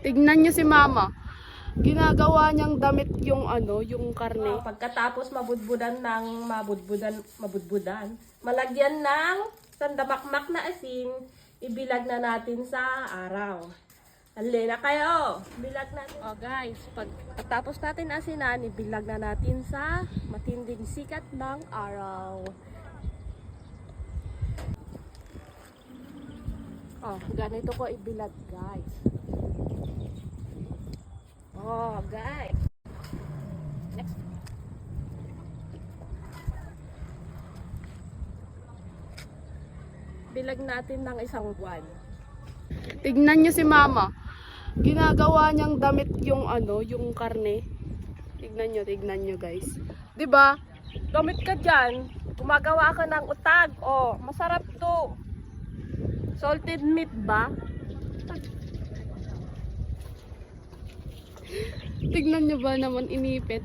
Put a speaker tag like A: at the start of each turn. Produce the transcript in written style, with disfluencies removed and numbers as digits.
A: Tignan nyo si mama. Ginagawa niyang damit yung yung karne.
B: Pagkatapos mabudbudan ng mabudbudan, malagyan ng sandamakmak na asin, ibilag na natin sa araw. Hali na kayo! Bilag natin. Oh guys, pagkatapos natin asinan, ibilag na natin sa matinding sikat ng araw. Oh, ganito ko ibilag guys. Oh, guys. Next. Bilag natin ng isang buwan.
A: Tignan nyo si mama. Ginagawa niyang damit yung yung karne. Tignan nyo guys. 'Di ba?
B: Gamit ka dyan. Gumagawa ka ng utag. Oh, masarap to. Salted meat ba?
A: Tignan nyo ba naman inipit?